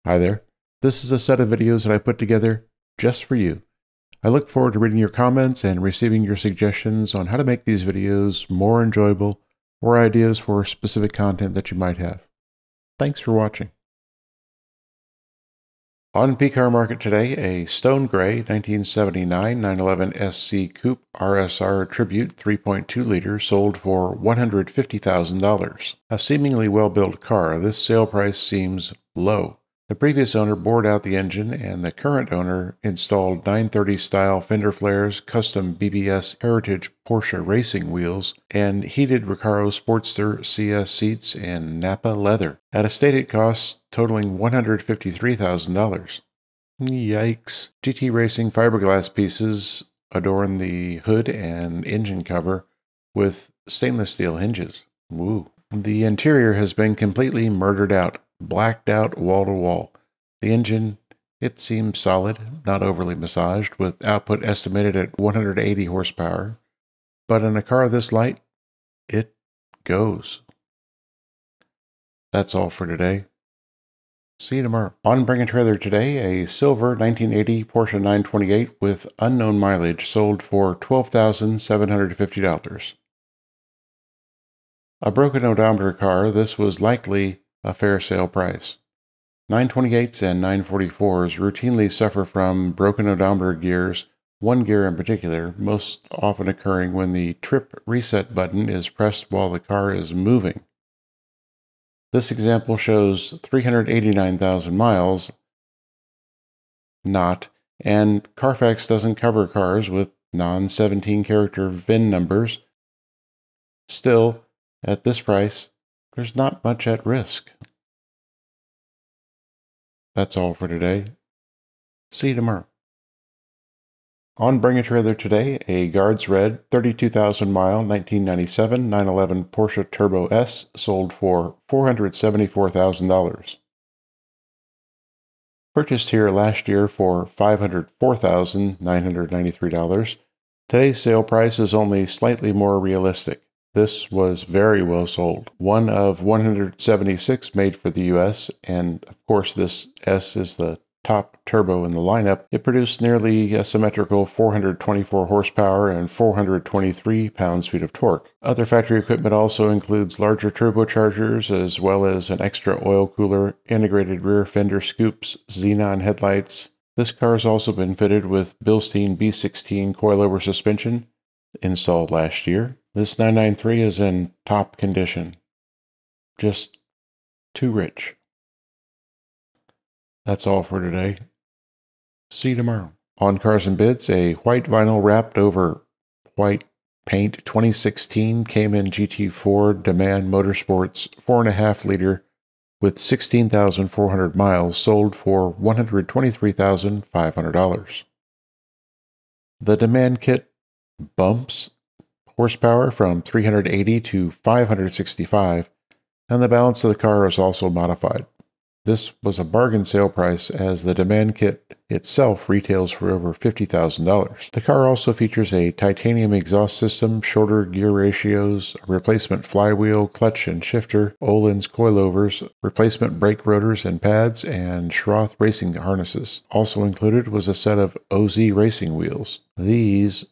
Hi there. This is a set of videos that I put together just for you. I look forward to reading your comments and receiving your suggestions on how to make these videos more enjoyable or ideas for specific content that you might have. Thanks for watching. On P-Car Market today, a stone gray 1979 911 SC Coupe RSR Tribute 3.2 liter sold for $150,000. A seemingly well-built car, this sale price seems low. The previous owner bored out the engine, and the current owner installed 930-style fender flares, custom BBS Heritage Porsche racing wheels, and heated Recaro Sportster CS seats in Napa leather, at a stated cost totaling $153,000. Yikes. GT Racing fiberglass pieces adorn the hood and engine cover with stainless steel hinges. Woo. The interior has been completely murdered out, blacked out wall to wall. The engine, it seems solid, not overly massaged, with output estimated at 180 horsepower. But in a car this light, it goes. That's all for today. See you tomorrow. On Bring a Trailer today, a silver 1980 Porsche 928 with unknown mileage sold for $12,750. A broken odometer car, this was likely a fair sale price. 928s and 944s routinely suffer from broken odometer gears, one gear in particular, most often occurring when the trip reset button is pressed while the car is moving. This example shows 389,000 miles, and Carfax doesn't cover cars with non-17 character VIN numbers. Still, at this price, there's not much at risk. That's all for today. See you tomorrow. On Bring a Trailer today, a Guards Red 32,000-mile 1997 911 Porsche Turbo S sold for $474,000. Purchased here last year for $504,993, today's sale price is only slightly more realistic. This was very well sold. One of 176 made for the US, and of course this S is the top turbo in the lineup. It produced nearly a symmetrical 424 horsepower and 423 pounds-feet of torque. Other factory equipment also includes larger turbochargers as well as an extra oil cooler, integrated rear fender scoops, xenon headlights. This car has also been fitted with Bilstein B16 coilover suspension, installed last year. This 993 is in top condition. Just too rich. That's all for today. See you tomorrow. On Cars and Bids, a white vinyl wrapped over white paint 2016 Cayman GT4 Demand Motorsports 4.5 liter with 16,400 miles sold for $123,500. The Demand kit bumps horsepower from 380 to 565, and the balance of the car is also modified. This was a bargain sale price as the Demand kit itself retails for over $50,000. The car also features a titanium exhaust system, shorter gear ratios, a replacement flywheel, clutch and shifter, Öhlins coilovers, replacement brake rotors and pads, and Schroth racing harnesses. Also included was a set of OZ racing wheels. These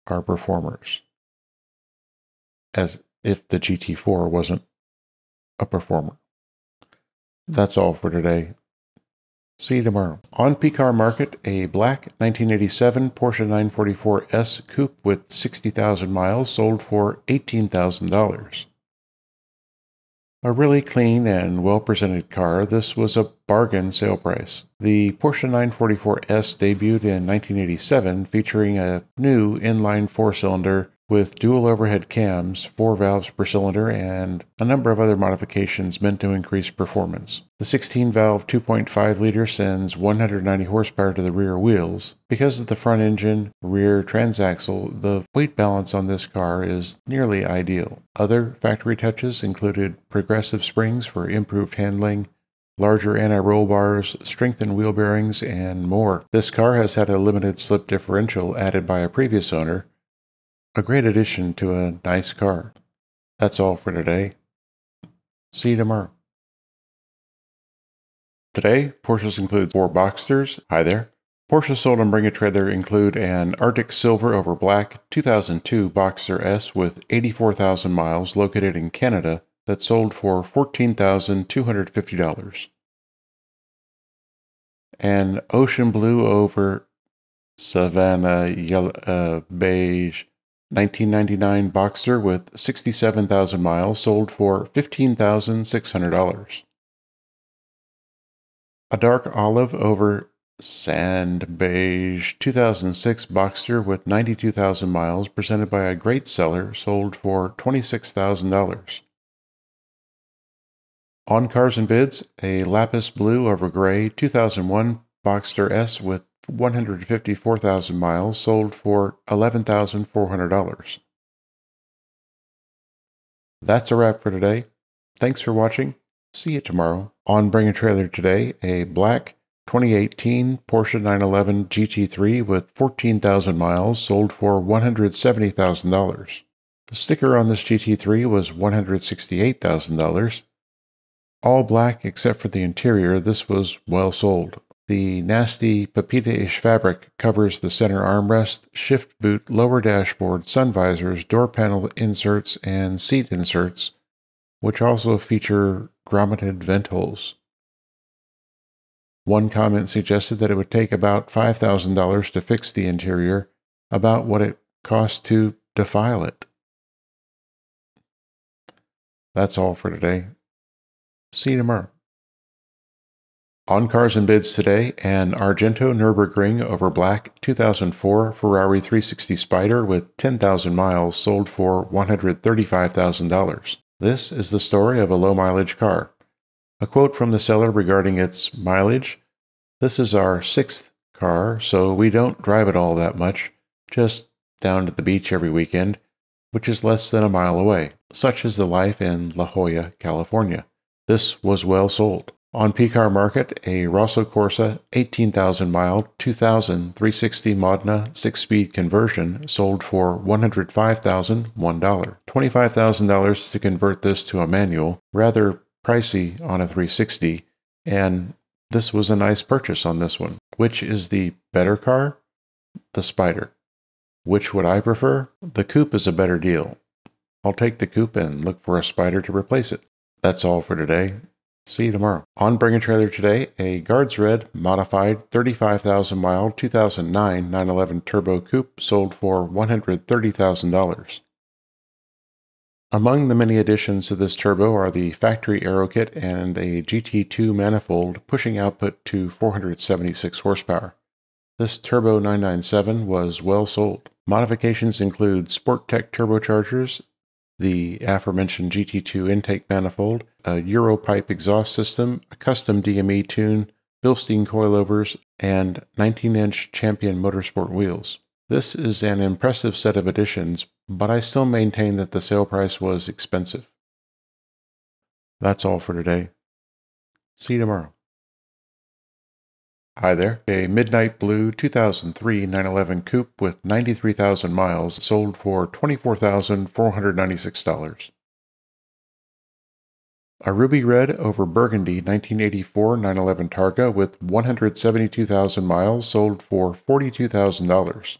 are performers. As if the GT4 wasn't a performer. That's all for today. See you tomorrow. On P-Car Market, a black 1987 Porsche 944 S Coupe with 60,000 miles sold for $18,000. A really clean and well-presented car, this was a bargain sale price. The Porsche 944 S debuted in 1987, featuring a new inline four-cylinder with dual overhead cams, 4 valves per cylinder, and a number of other modifications meant to increase performance. The 16-valve 2.5 liter sends 190 horsepower to the rear wheels. Because of the front engine, rear transaxle, the weight balance on this car is nearly ideal. Other factory touches included progressive springs for improved handling, larger anti-roll bars, strengthened wheel bearings, and more. This car has had a limited slip differential added by a previous owner, a great addition to a nice car. That's all for today. See you tomorrow. Today, Porsches include 4 Boxsters. Hi there. Porsche sold on Bring a Trailer include an Arctic Silver over Black 2002 Boxster S with 84,000 miles located in Canada that sold for $14,250. An Ocean Blue over Savannah Beige 1999 Boxster with 67,000 miles sold for $15,600. A dark olive over Sand Beige 2006 Boxster with 92,000 miles presented by a great seller sold for $26,000. On Cars and Bids, a Lapis Blue over Gray 2001 Boxster S with 154,000 miles sold for $11,400. That's a wrap for today. Thanks for watching. See you tomorrow. On Bring a Trailer today, a black 2018 Porsche 911 GT3 with 14,000 miles sold for $170,000. The sticker on this GT3 was $168,000. All black except for the interior, this was well sold. The nasty Pepita-ish fabric covers the center armrest, shift boot, lower dashboard, sun visors, door panel inserts, and seat inserts, which also feature grommeted vent holes. One comment suggested that it would take about $5,000 to fix the interior, about what it cost to defile it. That's all for today. See you tomorrow. On Cars and Bids today, an Argento Nürburgring over Black 2004 Ferrari 360 Spider with 10,000 miles sold for $135,000. This is the story of a low-mileage car. A quote from the seller regarding its mileage: "This is our 6th car, so we don't drive it all that much, just down to the beach every weekend, which is less than a mile away. Such is the life in La Jolla, California." This was well sold. On P-Car Market, a Rosso Corsa 18,000-mile 2000 360 Modena 6-speed conversion sold for $105,001. $25,000 to convert this to a manual, rather pricey on a 360, and this was a nice purchase on this one. Which is the better car? The Spider. Which would I prefer? The Coupe is a better deal. I'll take the Coupe and look for a Spider to replace it. That's all for today. See you tomorrow. On Bring a Trailer today, a Guards Red modified 35,000-mile 2009 911 Turbo Coupe sold for $130,000. Among the many additions to this turbo are the factory aero kit and a GT2 manifold pushing output to 476 horsepower. This Turbo 997 was well sold. Modifications include Sporttech turbochargers, the aforementioned GT2 intake manifold, a Euro pipe exhaust system, a custom DME tune, Bilstein coilovers, and 19-inch Champion Motorsport wheels. This is an impressive set of additions, but I still maintain that the sale price was expensive. That's all for today. See you tomorrow. Hi there. A Midnight Blue 2003 911 Coupe with 93,000 miles sold for $24,496. A Ruby Red over Burgundy 1984 911 Targa with 172,000 miles sold for $42,000.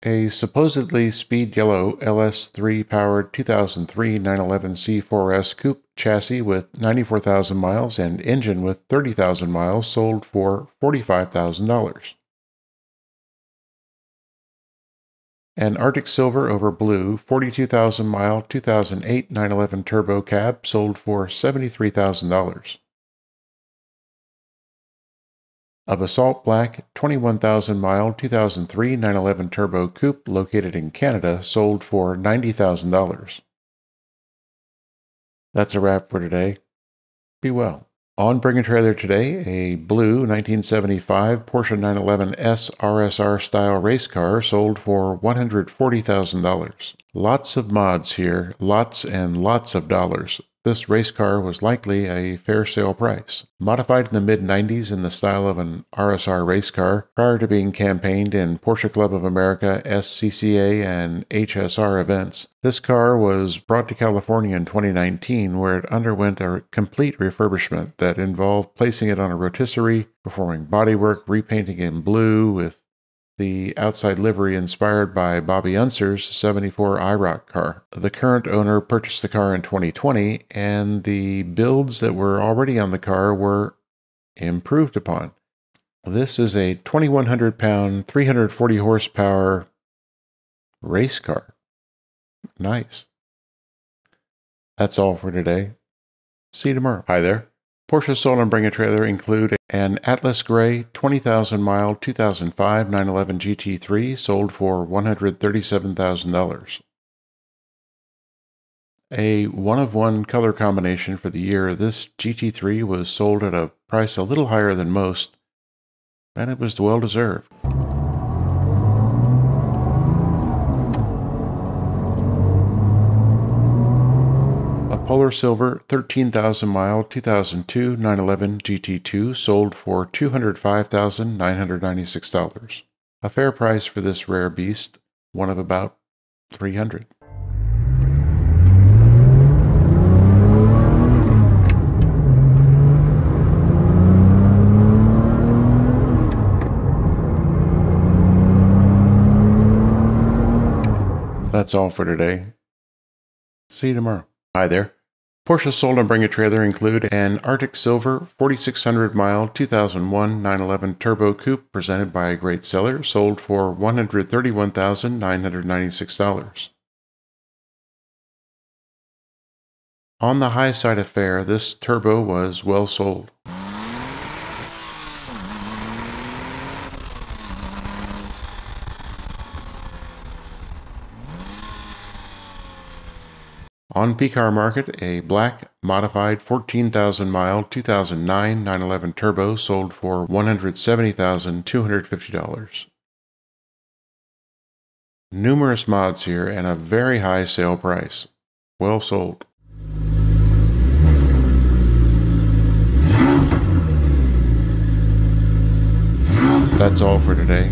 A supposedly speed yellow LS3 powered 2003 911 C4S Coupe chassis with 94,000 miles and engine with 30,000 miles sold for $45,000. An Arctic Silver over Blue 42,000-mile 2008 911 Turbo Cab sold for $73,000. A Basalt Black 21,000-mile 2003 911 Turbo Coupe located in Canada sold for $90,000. That's a wrap for today. Be well. On Bring a Trailer today, a blue 1975 Porsche 911 S RSR style race car sold for $140,000. Lots of mods here, lots and lots of dollars. this race car was likely a fair sale price. Modified in the mid-90s in the style of an RSR race car, prior to being campaigned in Porsche Club of America, SCCA, and HSR events, this car was brought to California in 2019, where it underwent a complete refurbishment that involved placing it on a rotisserie, performing bodywork, repainting in blue with the outside livery inspired by Bobby Unser's 74 IROC car. The current owner purchased the car in 2020, and the builds that were already on the car were improved upon. This is a 2,100-pound, 340 horsepower race car. Nice. That's all for today. See you tomorrow. Hi there. Porsche Sold and Bring a Trailer include an Atlas Gray 20,000-mile 2005 911 GT3 sold for $137,000. A one-of-one color combination for the year, this GT3 was sold at a price a little higher than most, and it was well-deserved. Polar Silver 13,000-mile 2002 911 GT2 sold for $205,996. A fair price for this rare beast, one of about 300. That's all for today. See you tomorrow. Hi there. Porsche Sold and Bring a Trailer include an Arctic Silver 4,600-mile 2001 911 Turbo Coupe presented by a great seller, sold for $131,996. On the high side of fair, this Turbo was well sold. On P-Car Market, a black, modified 14,000-mile 2009 911 Turbo sold for $170,250. Numerous mods here and a very high sale price. Well sold. That's all for today.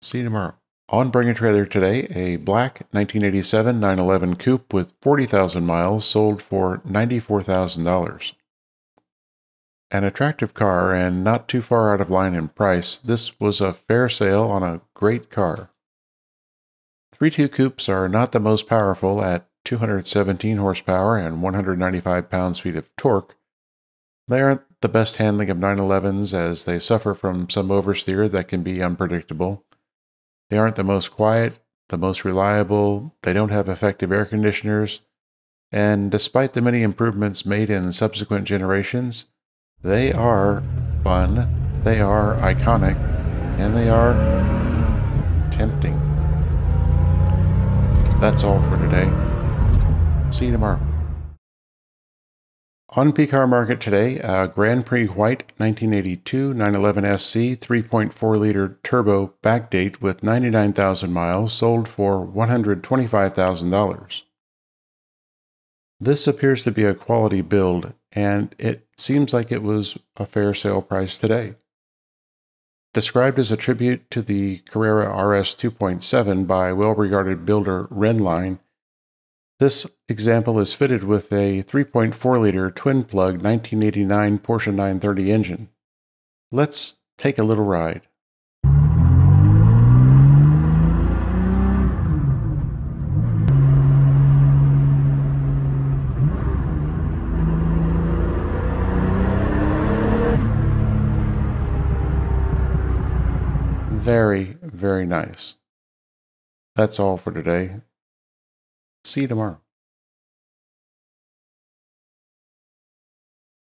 See you tomorrow. On Bring a Trailer today, a black 1987 911 Coupe with 40,000 miles sold for $94,000. An attractive car and not too far out of line in price, this was a fair sale on a great car. 3.2 coupes are not the most powerful at 217 horsepower and 195 pounds-feet of torque. They aren't the best handling of 911s as they suffer from some oversteer that can be unpredictable. They aren't the most quiet, the most reliable, they don't have effective air conditioners, and despite the many improvements made in subsequent generations, they are fun, they are iconic, and they are tempting. That's all for today. See you tomorrow. On P-Car Market today, a Grand Prix White 1982 911 SC 3.4-liter turbo backdate with 99,000 miles sold for $125,000. This appears to be a quality build, and it seems like it was a fair sale price today. Described as a tribute to the Carrera RS 2.7 by well-regarded builder Redline, this example is fitted with a 3.4-liter twin-plug 1989 Porsche 930 engine. Let's take a little ride. Very, very nice. That's all for today. See you tomorrow.